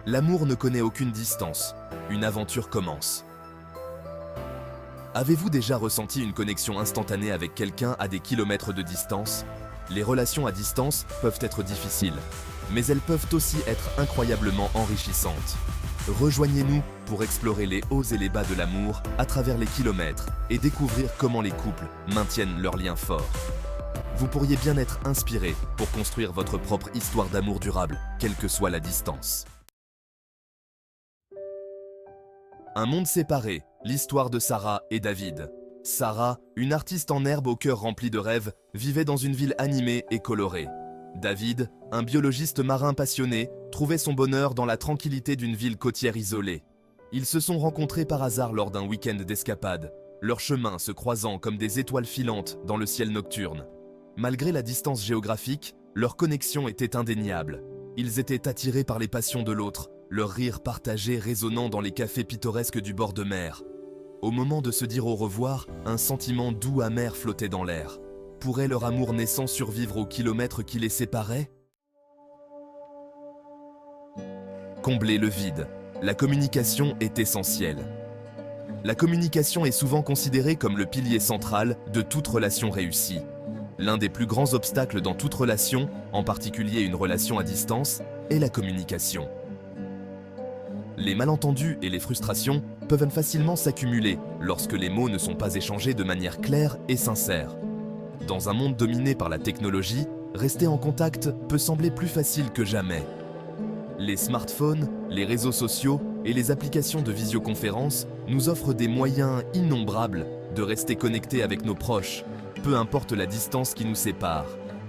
L'amour ne connaît aucune distance. Une aventure commence. Avez-vous déjà ressenti une connexion instantanée avec quelqu'un à des kilomètres de distance? Les relations à distance peuvent être difficiles, mais elles peuvent aussi être incroyablement enrichissantes. Rejoignez-nous pour explorer les hauts et les bas de l'amour à travers les kilomètres et découvrir comment les couples maintiennent leurs liens forts. Vous pourriez bien être inspiré pour construire votre propre histoire d'amour durable, quelle que soit la distance. Un monde séparé, l'histoire de Sarah et David. Sarah, une artiste en herbe au cœur rempli de rêves, vivait dans une ville animée et colorée. David, un biologiste marin passionné, trouvait son bonheur dans la tranquillité d'une ville côtière isolée. Ils se sont rencontrés par hasard lors d'un week-end d'escapade, leurs chemins se croisant comme des étoiles filantes dans le ciel nocturne. Malgré la distance géographique, leur connexion était indéniable. Ils étaient attirés par les passions de l'autre, leur rire partagé résonnant dans les cafés pittoresques du bord de mer. Au moment de se dire au revoir, un sentiment doux amer flottait dans l'air. Pourrait leur amour naissant survivre aux kilomètres qui les séparaient? Combler le vide. La communication est essentielle. La communication est souvent considérée comme le pilier central de toute relation réussie. L'un des plus grands obstacles dans toute relation, en particulier une relation à distance, est la communication. Les malentendus et les frustrations peuvent facilement s'accumuler lorsque les mots ne sont pas échangés de manière claire et sincère. Dans un monde dominé par la technologie, rester en contact peut sembler plus facile que jamais. Les smartphones, les réseaux sociaux et les applications de visioconférence nous offrent des moyens innombrables de rester connectés avec nos proches, peu importe la distance qui nous sépare.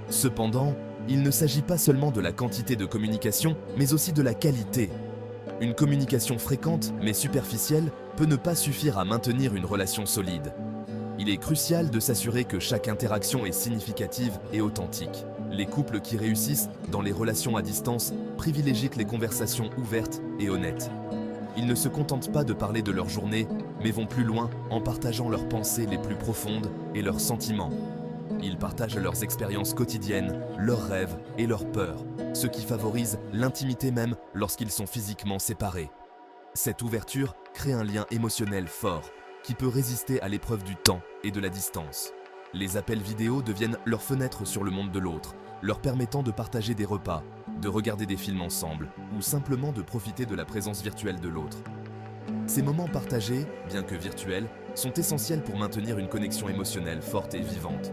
Cependant, il ne s'agit pas seulement de la quantité de communication, mais aussi de la qualité. Une communication fréquente mais superficielle peut ne pas suffire à maintenir une relation solide. Il est crucial de s'assurer que chaque interaction est significative et authentique. Les couples qui réussissent dans les relations à distance privilégient les conversations ouvertes et honnêtes. Ils ne se contentent pas de parler de leur journée, mais vont plus loin en partageant leurs pensées les plus profondes et leurs sentiments. Ils partagent leurs expériences quotidiennes, leurs rêves et leurs peurs, ce qui favorise l'intimité même lorsqu'ils sont physiquement séparés. Cette ouverture crée un lien émotionnel fort qui peut résister à l'épreuve du temps et de la distance. Les appels vidéo deviennent leur fenêtre sur le monde de l'autre, leur permettant de partager des repas, de regarder des films ensemble ou simplement de profiter de la présence virtuelle de l'autre. Ces moments partagés, bien que virtuels, sont essentiels pour maintenir une connexion émotionnelle forte et vivante.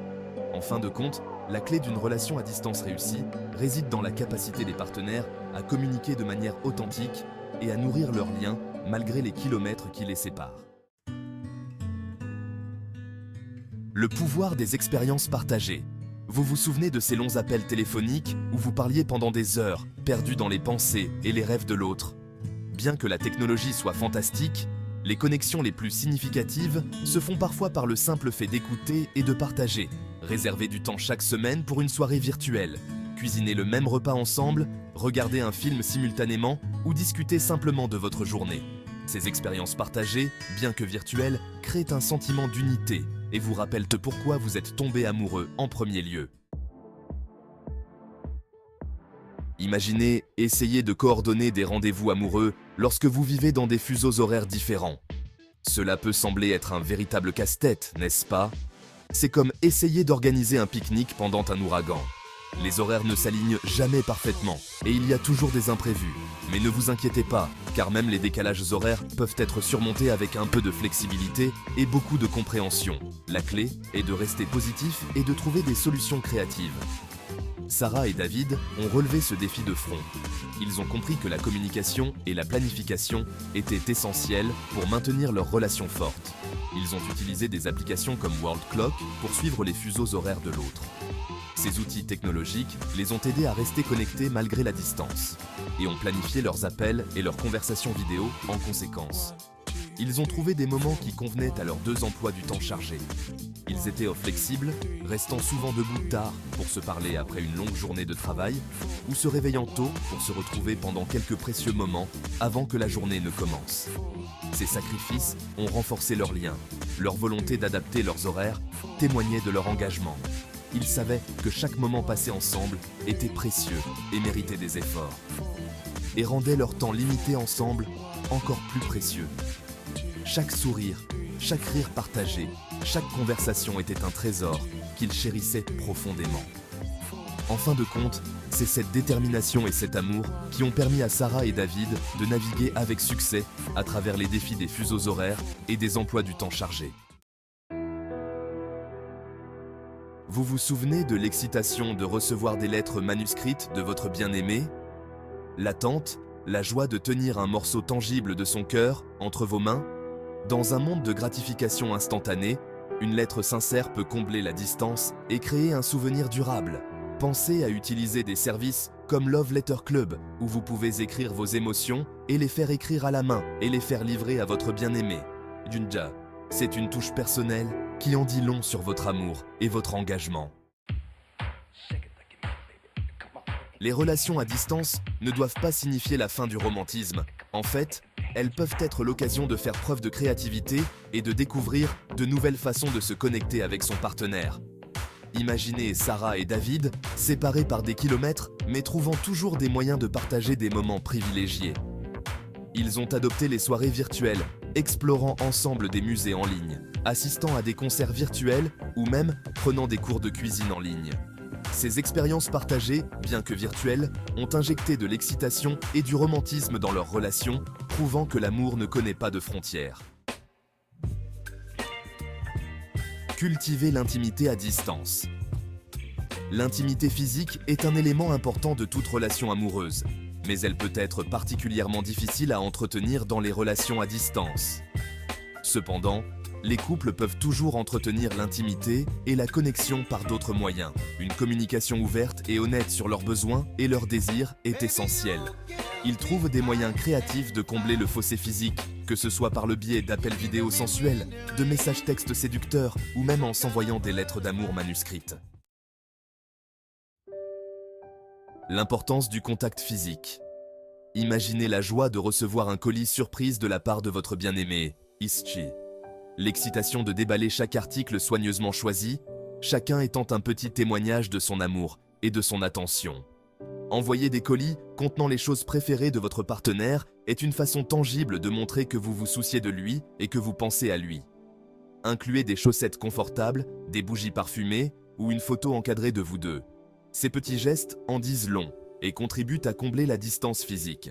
En fin de compte, la clé d'une relation à distance réussie réside dans la capacité des partenaires à communiquer de manière authentique et à nourrir leurs liens malgré les kilomètres qui les séparent. Le pouvoir des expériences partagées. Vous vous souvenez de ces longs appels téléphoniques où vous parliez pendant des heures, perdus dans les pensées et les rêves de l'autre? Bien que la technologie soit fantastique, les connexions les plus significatives se font parfois par le simple fait d'écouter et de partager. Réservez du temps chaque semaine pour une soirée virtuelle, cuisiner le même repas ensemble, regarder un film simultanément ou discuter simplement de votre journée. Ces expériences partagées, bien que virtuelles, créent un sentiment d'unité et vous rappellent pourquoi vous êtes tombé amoureux en premier lieu. Imaginez essayer de coordonner des rendez-vous amoureux lorsque vous vivez dans des fuseaux horaires différents. Cela peut sembler être un véritable casse-tête, n'est-ce pas? C'est comme essayer d'organiser un pique-nique pendant un ouragan. Les horaires ne s'alignent jamais parfaitement et il y a toujours des imprévus. Mais ne vous inquiétez pas, car même les décalages horaires peuvent être surmontés avec un peu de flexibilité et beaucoup de compréhension. La clé est de rester positif et de trouver des solutions créatives. Sarah et David ont relevé ce défi de front. Ils ont compris que la communication et la planification étaient essentielles pour maintenir leur relation forte. Ils ont utilisé des applications comme World Clock pour suivre les fuseaux horaires de l'autre. Ces outils technologiques les ont aidés à rester connectés malgré la distance et ont planifié leurs appels et leurs conversations vidéo en conséquence. Ils ont trouvé des moments qui convenaient à leurs deux emplois du temps chargés. Ils étaient flexibles, restant souvent debout tard pour se parler après une longue journée de travail ou se réveillant tôt pour se retrouver pendant quelques précieux moments avant que la journée ne commence. Ces sacrifices ont renforcé leurs liens, leur volonté d'adapter leurs horaires témoignait de leur engagement. Ils savaient que chaque moment passé ensemble était précieux et méritait des efforts. et rendaient leur temps limité ensemble encore plus précieux. Chaque sourire, chaque rire partagé, chaque conversation était un trésor qu'ils chérissaient profondément. En fin de compte, c'est cette détermination et cet amour qui ont permis à Sarah et David de naviguer avec succès à travers les défis des fuseaux horaires et des emplois du temps chargés. Vous vous souvenez de l'excitation de recevoir des lettres manuscrites de votre bien-aimé? L'attente, la joie de tenir un morceau tangible de son cœur entre vos mains? Dans un monde de gratification instantanée, une lettre sincère peut combler la distance et créer un souvenir durable. Pensez à utiliser des services comme Love Letter Club, où vous pouvez écrire vos émotions et les faire écrire à la main et les faire livrer à votre bien-aimé. Junja, c'est une touche personnelle qui en dit long sur votre amour et votre engagement. Les relations à distance ne doivent pas signifier la fin du romantisme. En fait, elles peuvent être l'occasion de faire preuve de créativité et de découvrir de nouvelles façons de se connecter avec son partenaire. Imaginez Sarah et David, séparés par des kilomètres, mais trouvant toujours des moyens de partager des moments privilégiés. Ils ont adopté les soirées virtuelles, explorant ensemble des musées en ligne, assistant à des concerts virtuels ou même prenant des cours de cuisine en ligne. Ces expériences partagées, bien que virtuelles, ont injecté de l'excitation et du romantisme dans leur relation, prouvant que l'amour ne connaît pas de frontières. Cultiver l'intimité à distance. L'intimité physique est un élément important de toute relation amoureuse, mais elle peut être particulièrement difficile à entretenir dans les relations à distance. Cependant, les couples peuvent toujours entretenir l'intimité et la connexion par d'autres moyens. Une communication ouverte et honnête sur leurs besoins et leurs désirs est essentielle. Ils trouvent des moyens créatifs de combler le fossé physique, que ce soit par le biais d'appels vidéo sensuels, de messages textes séducteurs ou même en s'envoyant des lettres d'amour manuscrites. L'importance du contact physique. Imaginez la joie de recevoir un colis surprise de la part de votre bien-aimé, Ischi. L'excitation de déballer chaque article soigneusement choisi, chacun étant un petit témoignage de son amour et de son attention. Envoyer des colis contenant les choses préférées de votre partenaire est une façon tangible de montrer que vous vous souciez de lui et que vous pensez à lui. Incluez des chaussettes confortables, des bougies parfumées ou une photo encadrée de vous deux. Ces petits gestes en disent long et contribuent à combler la distance physique.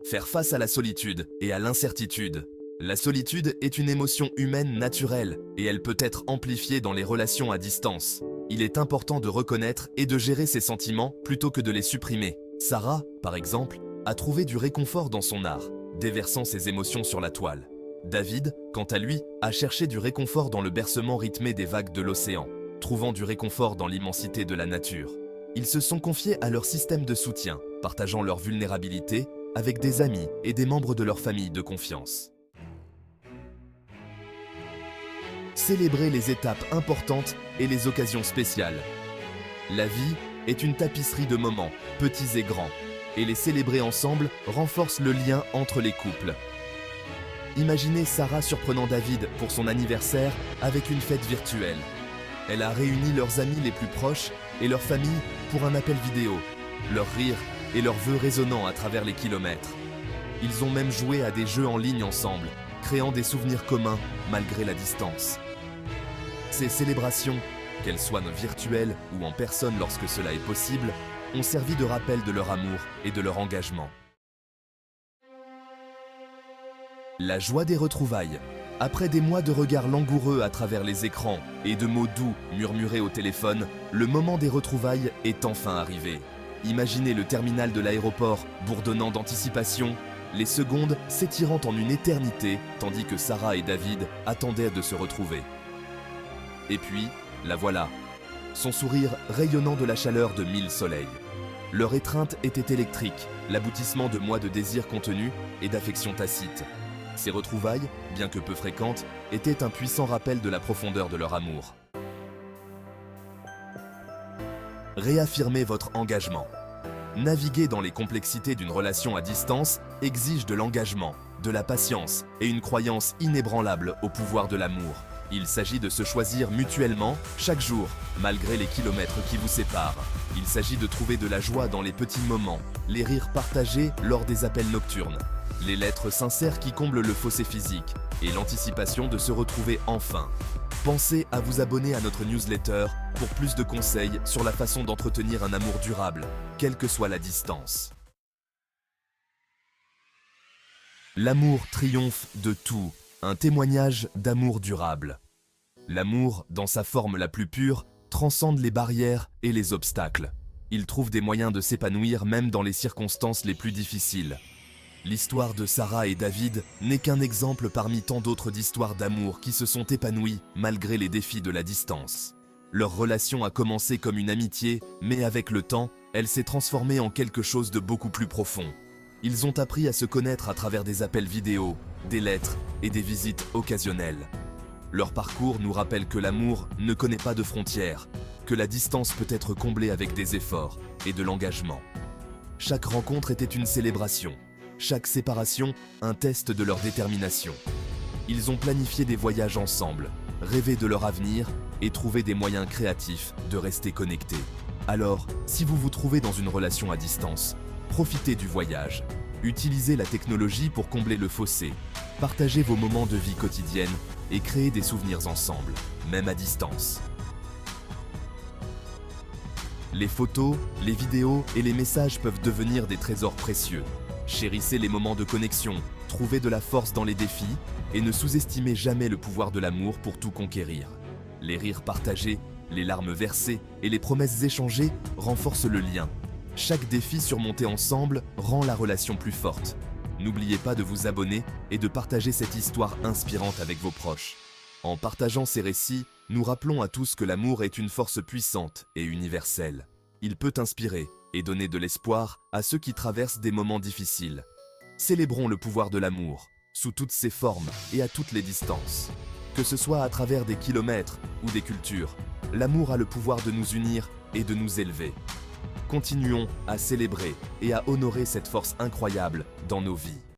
Faire face à la solitude et à l'incertitude. La solitude est une émotion humaine naturelle et elle peut être amplifiée dans les relations à distance. Il est important de reconnaître et de gérer ses sentiments plutôt que de les supprimer. Sarah, par exemple, a trouvé du réconfort dans son art, déversant ses émotions sur la toile. David, quant à lui, a cherché du réconfort dans le bercement rythmé des vagues de l'océan, trouvant du réconfort dans l'immensité de la nature. Ils se sont confiés à leur système de soutien, partageant leur vulnérabilité avec des amis et des membres de leur famille de confiance. Célébrez les étapes importantes et les occasions spéciales. La vie est une tapisserie de moments, petits et grands, et les célébrer ensemble renforce le lien entre les couples. Imaginez Sarah surprenant David pour son anniversaire avec une fête virtuelle. Elle a réuni leurs amis les plus proches et leur famille pour un appel vidéo, leurs rires et leurs vœux résonnant à travers les kilomètres. Ils ont même joué à des jeux en ligne ensemble, créant des souvenirs communs malgré la distance. Ces célébrations, qu'elles soient virtuelles ou en personne lorsque cela est possible, ont servi de rappel de leur amour et de leur engagement. La joie des retrouvailles. Après des mois de regards langoureux à travers les écrans et de mots doux murmurés au téléphone, le moment des retrouvailles est enfin arrivé. Imaginez le terminal de l'aéroport bourdonnant d'anticipation, les secondes s'étirant en une éternité, tandis que Sarah et David attendaient de se retrouver. Et puis, la voilà, son sourire rayonnant de la chaleur de 1000 soleils. Leur étreinte était électrique, l'aboutissement de mois de désirs contenus et d'affection tacite. Ces retrouvailles, bien que peu fréquentes, étaient un puissant rappel de la profondeur de leur amour. Réaffirmez votre engagement. Naviguer dans les complexités d'une relation à distance exige de l'engagement, de la patience et une croyance inébranlable au pouvoir de l'amour. Il s'agit de se choisir mutuellement, chaque jour, malgré les kilomètres qui vous séparent. Il s'agit de trouver de la joie dans les petits moments, les rires partagés lors des appels nocturnes, les lettres sincères qui comblent le fossé physique et l'anticipation de se retrouver enfin. Pensez à vous abonner à notre newsletter pour plus de conseils sur la façon d'entretenir un amour durable, quelle que soit la distance. L'amour triomphe de tout, un témoignage d'amour durable. L'amour, dans sa forme la plus pure, transcende les barrières et les obstacles. Il trouve des moyens de s'épanouir même dans les circonstances les plus difficiles. L'histoire de Sarah et David n'est qu'un exemple parmi tant d'autres d'histoires d'amour qui se sont épanouies malgré les défis de la distance. Leur relation a commencé comme une amitié, mais avec le temps, elle s'est transformée en quelque chose de beaucoup plus profond. Ils ont appris à se connaître à travers des appels vidéo, des lettres et des visites occasionnelles. Leur parcours nous rappelle que l'amour ne connaît pas de frontières, que la distance peut être comblée avec des efforts et de l'engagement. Chaque rencontre était une célébration. Chaque séparation, un test de leur détermination. Ils ont planifié des voyages ensemble, rêvé de leur avenir et trouvé des moyens créatifs de rester connectés. Alors, si vous vous trouvez dans une relation à distance, profitez du voyage. Utilisez la technologie pour combler le fossé. Partagez vos moments de vie quotidienne et créez des souvenirs ensemble, même à distance. Les photos, les vidéos et les messages peuvent devenir des trésors précieux. Chérissez les moments de connexion, trouvez de la force dans les défis et ne sous-estimez jamais le pouvoir de l'amour pour tout conquérir. Les rires partagés, les larmes versées et les promesses échangées renforcent le lien. Chaque défi surmonté ensemble rend la relation plus forte. N'oubliez pas de vous abonner et de partager cette histoire inspirante avec vos proches. En partageant ces récits, nous rappelons à tous que l'amour est une force puissante et universelle. Il peut inspirer et donner de l'espoir à ceux qui traversent des moments difficiles. Célébrons le pouvoir de l'amour, sous toutes ses formes et à toutes les distances. Que ce soit à travers des kilomètres ou des cultures, l'amour a le pouvoir de nous unir et de nous élever. Continuons à célébrer et à honorer cette force incroyable dans nos vies.